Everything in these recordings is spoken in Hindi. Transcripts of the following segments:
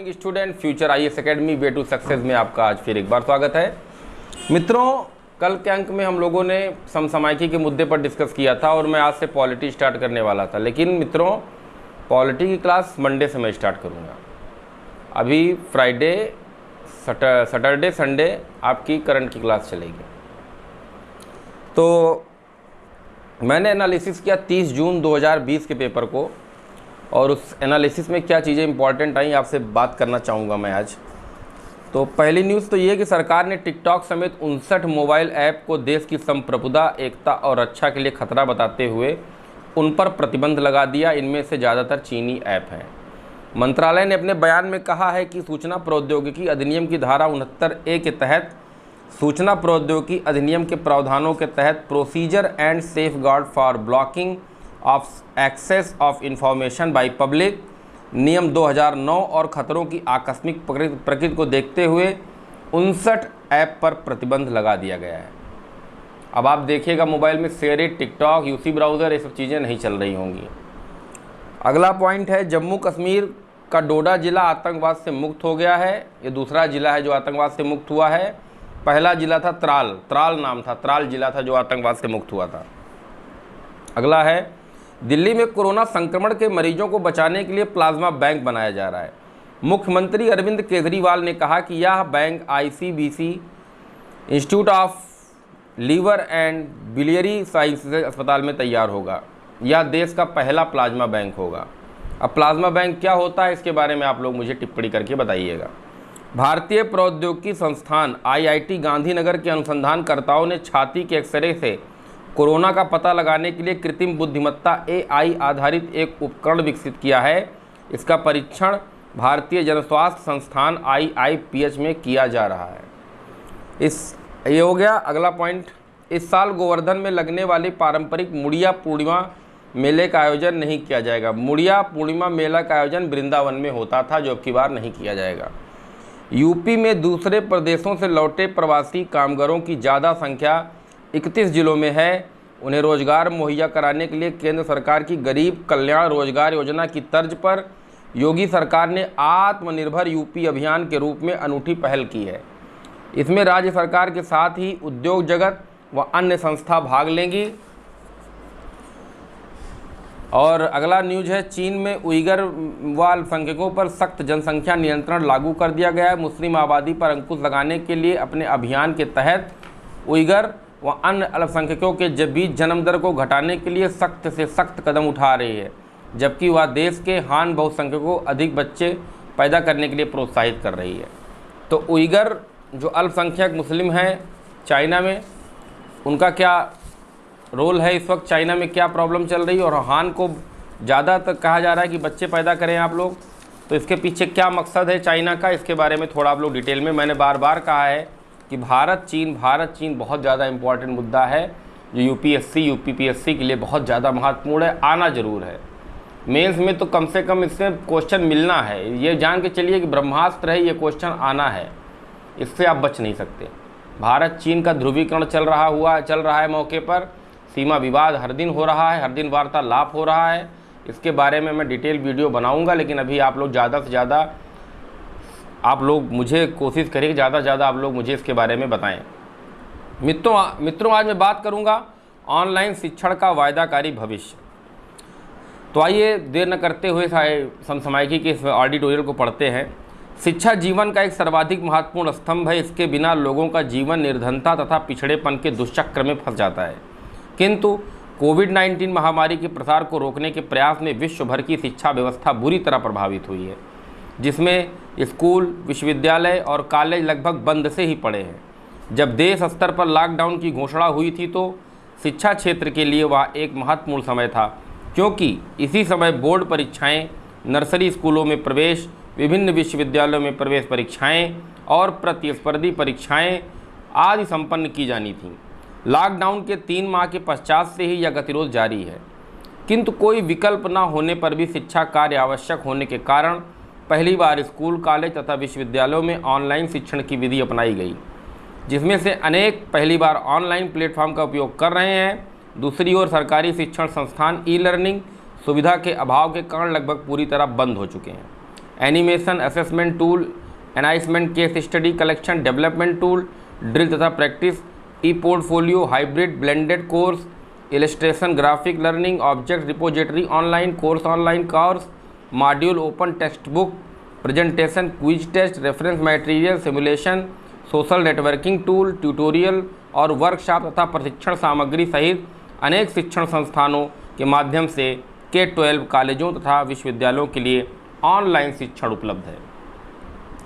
Morning student, future IAS academy way to success में आपका आज फिर एक बार स्वागत है। मित्रों, कल के अंक में हम लोगों ने समसामयिकी के मुद्दे पर डिस्कस किया था और मैं आज से पॉलिटी स्टार्ट करने वाला था, लेकिन मित्रों पॉलिटी की क्लास मंडे से मैं स्टार्ट करूँगा। अभी फ्राइडे सैटरडे संडे आपकी करंट की क्लास चलेगी। तो मैंने एनालिसिस किया 30 जून 2020 के पेपर को, और उस एनालिसिस में क्या चीज़ें इंपॉर्टेंट आई आपसे बात करना चाहूँगा मैं आज। तो पहली न्यूज़ तो ये है कि सरकार ने टिकटॉक समेत 59 मोबाइल ऐप को देश की संप्रभुता, एकता और रक्षा के लिए खतरा बताते हुए उन पर प्रतिबंध लगा दिया। इनमें से ज़्यादातर चीनी ऐप हैं। मंत्रालय ने अपने बयान में कहा है कि सूचना प्रौद्योगिकी अधिनियम की धारा 69A के तहत सूचना प्रौद्योगिकी अधिनियम के प्रावधानों के तहत procedure and safeguard for blocking of access of information by public नियम 2009 और खतरों की आकस्मिक प्रकृति को देखते हुए 59 ऐप पर प्रतिबंध लगा दिया गया है। अब आप देखिएगा मोबाइल में शेयरिट, टिकटॉक, यूसी ब्राउज़र, ये सब चीज़ें नहीं चल रही होंगी। अगला पॉइंट है जम्मू कश्मीर का डोडा जिला आतंकवाद से मुक्त हो गया है। ये दूसरा जिला है जो आतंकवाद से मुक्त हुआ है। पहला जिला था त्राल नाम था, त्राल जिला था जो आतंकवाद से मुक्त हुआ था। अगला है दिल्ली में कोरोना संक्रमण के मरीजों को बचाने के लिए प्लाज्मा बैंक बनाया जा रहा है। मुख्यमंत्री अरविंद केजरीवाल ने कहा कि यह bank ICBC institute of liver and biliary sciences अस्पताल में तैयार होगा। यह देश का पहला प्लाज्मा बैंक होगा। अब प्लाज्मा बैंक क्या होता है इसके बारे में आप लोग मुझे टिप्पणी करके बताइएगा। भारतीय प्रौद्योगिकी संस्थान आईआईटी गांधीनगर के अनुसंधानकर्ताओं ने छाती के एक्सरे से कोरोना का पता लगाने के लिए कृत्रिम बुद्धिमत्ता AI आधारित एक उपकरण विकसित किया है। इसका परीक्षण भारतीय जनस्वास्थ्य संस्थान IIPH में किया जा रहा है। ये हो गया। अगला पॉइंट, इस साल गोवर्धन में लगने वाली पारंपरिक मुड़िया पूर्णिमा मेले का आयोजन नहीं किया जाएगा। मुड़िया पूर्णिमा मेला का आयोजन वृंदावन में होता था, जो अब की बार नहीं किया जाएगा। यूपी में दूसरे प्रदेशों से लौटे प्रवासी कामगारों की ज़्यादा संख्या 31 जिलों में है। उन्हें रोजगार मुहैया कराने के लिए केंद्र सरकार की गरीब कल्याण रोजगार योजना की तर्ज पर योगी सरकार ने आत्मनिर्भर यूपी अभियान के रूप में अनूठी पहल की है। इसमें राज्य सरकार के साथ ही उद्योग जगत व अन्य संस्था भाग लेंगी। और अगला न्यूज़ है चीन में उइगर व अल्पसंख्यकों पर सख्त जनसंख्या नियंत्रण लागू कर दिया गया है। मुस्लिम आबादी पर अंकुश लगाने के लिए अपने अभियान के तहत उइगर व अन्य अल्पसंख्यकों के बीच जन्म दर को घटाने के लिए सख्त से सख्त कदम उठा रही है, जबकि वह देश के हान बहुसंख्यकों को अधिक बच्चे पैदा करने के लिए प्रोत्साहित कर रही है। तो उइगर जो अल्पसंख्यक मुस्लिम हैं चाइना में, उनका क्या रोल है इस वक्त, चाइना में क्या प्रॉब्लम चल रही है, और हान को ज़्यादा तक कहा जा रहा है कि बच्चे पैदा करें आप लोग। तो इसके पीछे क्या मकसद है चाइना का, इसके बारे में थोड़ा आप लोग डिटेल में, मैंने बार बार कहा है कि भारत चीन बहुत ज़्यादा इम्पॉर्टेंट मुद्दा है, जो यूपीएससी यूपीपीएससी के लिए बहुत ज़्यादा महत्वपूर्ण है। आना ज़रूर है मेंस में, तो कम से कम इसमें क्वेश्चन मिलना है। ये जान के चलिए कि ब्रह्मास्त्र है, ये क्वेश्चन आना है, इससे आप बच नहीं सकते। भारत चीन का ध्रुवीकरण चल रहा है मौके पर। सीमा विवाद हर दिन हो रहा है, हर दिन वार्तालाप हो रहा है। इसके बारे में मैं डिटेल वीडियो बनाऊंगा, लेकिन अभी आप लोग ज़्यादा से ज़्यादा आप लोग मुझे कोशिश करिए, ज़्यादा से ज़्यादा आप लोग मुझे इसके बारे में बताएं। मित्रों आज मैं बात करूंगा ऑनलाइन शिक्षण का वायदाकारी भविष्य। तो आइए देर न करते हुए समसामयिकी के इस ऑडिटोरियल को पढ़ते हैं। शिक्षा जीवन का एक सर्वाधिक महत्वपूर्ण स्तंभ है। इसके बिना लोगों का जीवन निर्धनता तथा पिछड़ेपन के दुष्चक्र में फंस जाता है। किंतु कोविड-19 महामारी के प्रसार को रोकने के प्रयास में विश्व भर की शिक्षा व्यवस्था बुरी तरह प्रभावित हुई है, जिसमें स्कूल, विश्वविद्यालय और कॉलेज लगभग बंद से ही पड़े हैं। जब देश स्तर पर लॉकडाउन की घोषणा हुई थी तो शिक्षा क्षेत्र के लिए वह एक महत्वपूर्ण समय था, क्योंकि इसी समय बोर्ड परीक्षाएं, नर्सरी स्कूलों में प्रवेश, विभिन्न विश्वविद्यालयों में प्रवेश परीक्षाएं और प्रतिस्पर्धी परीक्षाएं आदि संपन्न की जानी थीं। लॉकडाउन के 3 माह के पश्चात से ही यह गतिरोध जारी है, किंतु कोई विकल्प न होने पर भी शिक्षा कार्य आवश्यक होने के कारण पहली बार स्कूल, कॉलेज तथा विश्वविद्यालयों में ऑनलाइन शिक्षण की विधि अपनाई गई, जिसमें से अनेक पहली बार ऑनलाइन प्लेटफॉर्म का उपयोग कर रहे हैं। दूसरी ओर सरकारी शिक्षण संस्थान ई लर्निंग सुविधा के अभाव के कारण लगभग पूरी तरह बंद हो चुके हैं। Animation assessment tool, enhancement case study collection development tool, drill तथा practice, e portfolio, hybrid blended course, illustration, graphic learning, object repository online course, module, open text book, presentation, quiz test, reference material, simulation, social networking tool, tutorial और वर्कशॉप तथा प्रशिक्षण सामग्री सहित अनेक शिक्षण संस्थानों के माध्यम से K-12 कॉलेजों तथा विश्वविद्यालयों के लिए ऑनलाइन शिक्षण उपलब्ध है।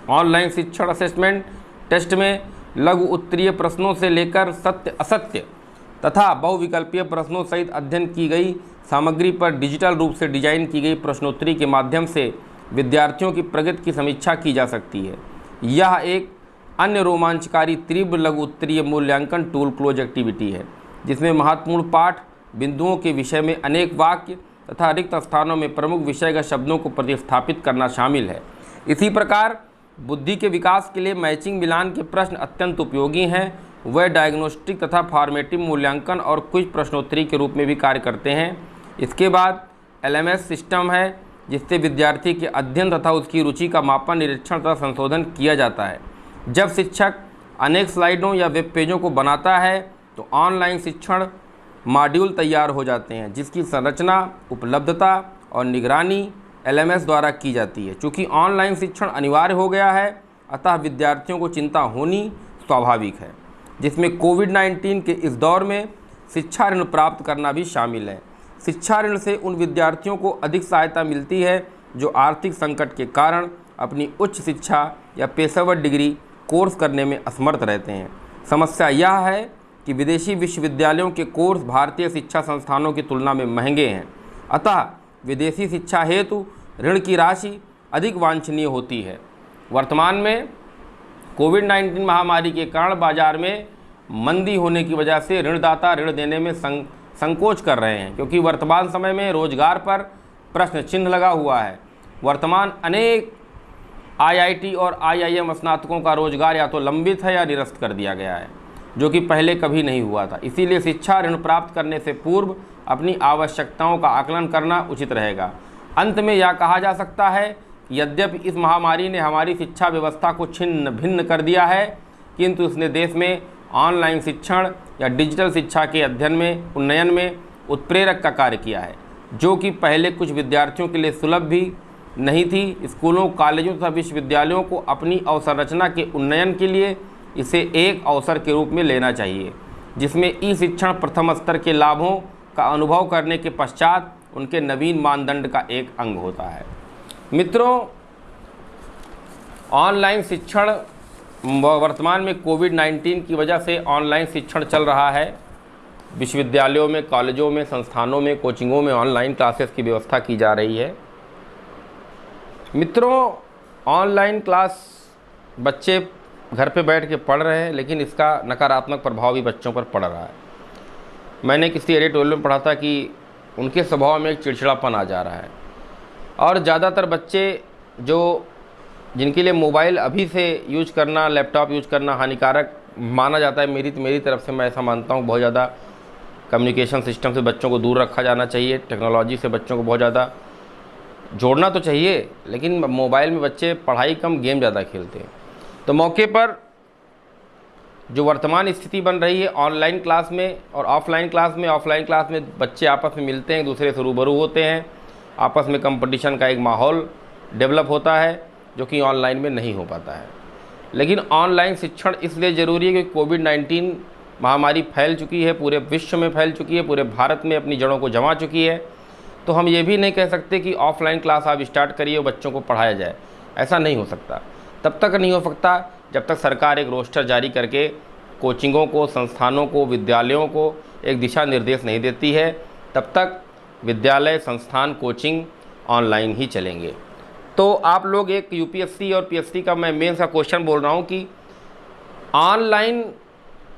ऑनलाइन शिक्षण असेसमेंट टेस्ट में लघु उत्तरीय प्रश्नों से लेकर सत्य असत्य तथा बहुविकल्पीय प्रश्नों सहित अध्ययन की गई सामग्री पर डिजिटल रूप से डिजाइन की गई प्रश्नोत्तरी के माध्यम से विद्यार्थियों की प्रगति की समीक्षा की जा सकती है। यह एक अन्य रोमांचकारी तीव्र लघु उत्तरीय मूल्यांकन टूल क्लोज एक्टिविटी है, जिसमें महत्वपूर्ण पाठ बिंदुओं के विषय में अनेक वाक्य तथा रिक्त स्थानों में प्रमुख विषयगत शब्दों को प्रतिस्थापित करना शामिल है। इसी प्रकार बुद्धि के विकास के लिए मैचिंग मिलान के प्रश्न अत्यंत उपयोगी हैं। वह डायग्नोस्टिक तथा फॉर्मेटिव मूल्यांकन और क्विज प्रश्नोत्तरी के रूप में भी कार्य करते हैं। इसके बाद LMS सिस्टम है, जिससे विद्यार्थी के अध्ययन तथा उसकी रुचि का मापन, निरीक्षण तथा संशोधन किया जाता है। जब शिक्षक अनेक स्लाइडों या वेब पेजों को बनाता है तो ऑनलाइन शिक्षण मॉड्यूल तैयार हो जाते हैं, जिसकी संरचना, उपलब्धता और निगरानी LMS द्वारा की जाती है। चूँकि ऑनलाइन शिक्षण अनिवार्य हो गया है, अतः विद्यार्थियों को चिंता होनी स्वाभाविक है, जिसमें कोविड-19 के इस दौर में शिक्षा ऋण प्राप्त करना भी शामिल है। शिक्षा ऋण से उन विद्यार्थियों को अधिक सहायता मिलती है जो आर्थिक संकट के कारण अपनी उच्च शिक्षा या पेशेवर डिग्री कोर्स करने में असमर्थ रहते हैं। समस्या यह है कि विदेशी विश्वविद्यालयों के कोर्स भारतीय शिक्षा संस्थानों की तुलना में महंगे हैं, अतः विदेशी शिक्षा हेतु ऋण की राशि अधिक वांछनीय होती है। वर्तमान में कोविड-19 महामारी के कारण बाजार में मंदी होने की वजह से ऋणदाता ऋण देने में संकोच कर रहे हैं, क्योंकि वर्तमान समय में रोजगार पर प्रश्न चिन्ह लगा हुआ है। वर्तमान अनेक IIT और IIM स्नातकों का रोजगार या तो लंबित है या निरस्त कर दिया गया है, जो कि पहले कभी नहीं हुआ था। इसीलिए शिक्षा ऋण प्राप्त करने से पूर्व अपनी आवश्यकताओं का आकलन करना उचित रहेगा। अंत में यह कहा जा सकता है, यद्यपि इस महामारी ने हमारी शिक्षा व्यवस्था को छिन्न भिन्न कर दिया है, किंतु इसने देश में ऑनलाइन शिक्षण या डिजिटल शिक्षा के अध्ययन में उन्नयन में उत्प्रेरक का कार्य किया है, जो कि पहले कुछ विद्यार्थियों के लिए सुलभ भी नहीं थी। स्कूलों, कॉलेजों तथा विश्वविद्यालयों को अपनी अवसंरचना के उन्नयन के लिए इसे एक अवसर के रूप में लेना चाहिए, जिसमें ई-शिक्षण प्रथम स्तर के लाभों का अनुभव करने के पश्चात उनके नवीन मानदंड का एक अंग होता है। मित्रों, ऑनलाइन शिक्षण वर्तमान में कोविड-19 की वजह से ऑनलाइन शिक्षण चल रहा है। विश्वविद्यालयों में, कॉलेजों में, संस्थानों में, कोचिंगों में ऑनलाइन क्लासेस की व्यवस्था की जा रही है। मित्रों, ऑनलाइन क्लास बच्चे घर पे बैठ के पढ़ रहे हैं, लेकिन इसका नकारात्मक प्रभाव भी बच्चों पर पड़ रहा है। मैंने किसी एडिटोरियल में पढ़ा था कि उनके स्वभाव में एक चिड़चिड़ापन आ जा रहा है, और ज़्यादातर बच्चे जिनके लिए मोबाइल अभी से यूज करना, लैपटॉप यूज करना हानिकारक माना जाता है, मेरी तरफ से मैं ऐसा मानता हूँ। बहुत ज़्यादा कम्युनिकेशन सिस्टम से बच्चों को दूर रखा जाना चाहिए। टेक्नोलॉजी से बच्चों को बहुत ज़्यादा जोड़ना तो चाहिए, लेकिन मोबाइल में बच्चे पढ़ाई कम, गेम ज़्यादा खेलते हैं। तो मौके पर जो वर्तमान स्थिति बन रही है ऑनलाइन क्लास में और ऑफलाइन क्लास में बच्चे आपस में मिलते हैं, एक दूसरे से रूबरू होते हैं, आपस में कंपटीशन का एक माहौल डेवलप होता है, जो कि ऑनलाइन में नहीं हो पाता है। लेकिन ऑनलाइन शिक्षण इसलिए ज़रूरी है क्योंकि कोविड-19 महामारी फैल चुकी है, पूरे विश्व में फैल चुकी है, पूरे भारत में अपनी जड़ों को जमा चुकी है। तो हम ये भी नहीं कह सकते कि ऑफलाइन क्लास आप स्टार्ट करिए और बच्चों को पढ़ाया जाए, ऐसा नहीं हो सकता। तब तक नहीं हो सकता जब तक सरकार एक रोस्टर जारी करके कोचिंगों को, संस्थानों को, विद्यालयों को एक दिशा निर्देश नहीं देती है, तब तक विद्यालय, संस्थान, कोचिंग ऑनलाइन ही चलेंगे। तो आप लोग एक UPSC और PSC का मैं मेंस का क्वेश्चन बोल रहा हूँ कि ऑनलाइन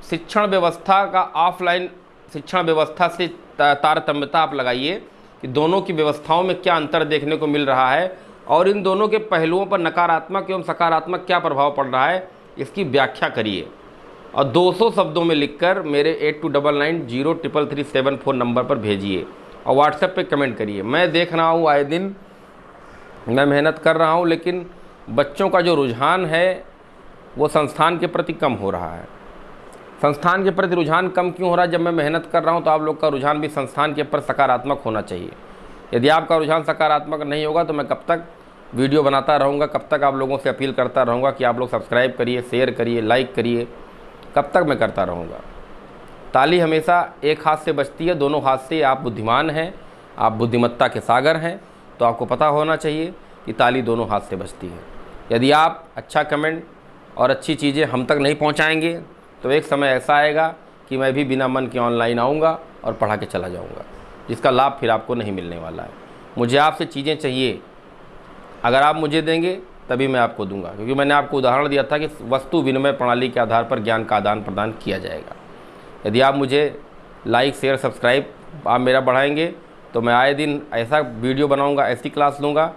शिक्षण व्यवस्था का ऑफलाइन शिक्षण व्यवस्था से तारतम्यता आप लगाइए कि दोनों की व्यवस्थाओं में क्या अंतर देखने को मिल रहा है और इन दोनों के पहलुओं पर नकारात्मक एवं सकारात्मक क्या प्रभाव पड़ रहा है, इसकी व्याख्या करिए और 200 शब्दों में लिखकर मेरे 8299033374 नंबर पर भेजिए और व्हाट्सएप पे कमेंट करिए। मैं देख रहा हूँ आए दिन मैं मेहनत कर रहा हूँ, लेकिन बच्चों का जो रुझान है वो संस्थान के प्रति कम हो रहा है। संस्थान के प्रति रुझान कम क्यों हो रहा है? जब मैं मेहनत कर रहा हूँ तो आप लोग का रुझान भी संस्थान के प्रति सकारात्मक होना चाहिए। यदि आपका रुझान सकारात्मक नहीं होगा तो मैं कब तक वीडियो बनाता रहूँगा, कब तक आप लोगों से अपील करता रहूँगा कि आप लोग सब्सक्राइब करिए, शेयर करिए, लाइक करिए, कब तक मैं करता रहूँगा? ताली हमेशा एक हाथ से बजती है, दोनों हाथ से। आप बुद्धिमान हैं, आप बुद्धिमत्ता के सागर हैं, तो आपको पता होना चाहिए कि ताली दोनों हाथ से बजती है। यदि आप अच्छा कमेंट और अच्छी चीज़ें हम तक नहीं पहुंचाएंगे तो एक समय ऐसा आएगा कि मैं भी बिना मन के ऑनलाइन आऊँगा और पढ़ा के चला जाऊँगा, जिसका लाभ फिर आपको नहीं मिलने वाला है। मुझे आपसे चीज़ें चाहिए, अगर आप मुझे देंगे तभी मैं आपको दूंगा, क्योंकि मैंने आपको उदाहरण दिया था कि वस्तु विनिमय प्रणाली के आधार पर ज्ञान का आदान प्रदान किया जाएगा। यदि आप मुझे लाइक, शेयर, सब्सक्राइब आप मेरा बढ़ाएंगे तो मैं आए दिन ऐसा वीडियो बनाऊंगा, ऐसी क्लास लूँगा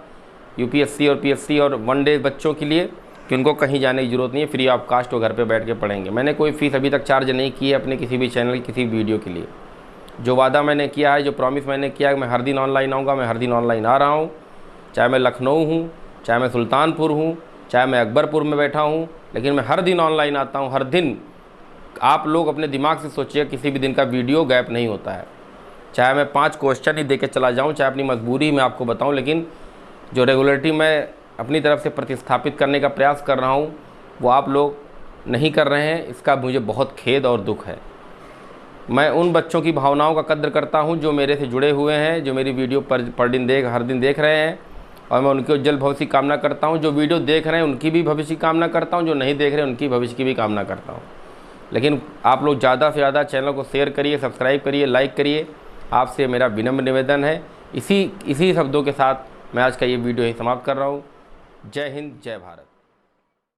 यूपीएससी और पीएससी और वन डे बच्चों के लिए कि उनको कहीं जाने की ज़रूरत नहीं है, फ्री ऑफ कास्ट वो घर पे बैठ के पढ़ेंगे। मैंने कोई फ़ीस अभी तक चार्ज नहीं की है अपने किसी भी चैनल, किसी वीडियो के लिए। जो वादा मैंने किया है, जो प्रॉमिस मैंने किया है, मैं हर दिन ऑनलाइन आऊँगा, मैं हर दिन ऑनलाइन आ रहा हूँ। चाहे मैं लखनऊ हूँ, चाहे मैं सुल्तानपुर हूँ, चाहे मैं अकबरपुर में बैठा हूँ, लेकिन मैं हर दिन ऑनलाइन आता हूँ, हर दिन। आप लोग अपने दिमाग से सोचिए, किसी भी दिन का वीडियो गैप नहीं होता है। चाहे मैं 5 क्वेश्चन ही दे के चला जाऊँ, चाहे अपनी मजबूरी में आपको बताऊँ, लेकिन जो रेगुलरिटी मैं अपनी तरफ से प्रतिस्थापित करने का प्रयास कर रहा हूँ वो आप लोग नहीं कर रहे हैं। इसका मुझे बहुत खेद और दुख है। मैं उन बच्चों की भावनाओं का कद्र करता हूँ जो मेरे से जुड़े हुए हैं, जो मेरी वीडियो पर हर दिन देख रहे हैं, और मैं उनके उज्जवल भविष्य की कामना करता हूँ। जो वीडियो देख रहे हैं उनकी भी भविष्य की कामना करता हूँ, जो नहीं देख रहे हैं उनकी भविष्य की भी कामना करता हूँ। लेकिन आप लोग ज़्यादा से ज़्यादा चैनल को शेयर करिए, सब्सक्राइब करिए, लाइक करिए। आपसे मेरा विनम्र निवेदन है। इसी शब्दों के साथ मैं आज का ये वीडियो ही समाप्त कर रहा हूँ। जय हिंद, जय भारत।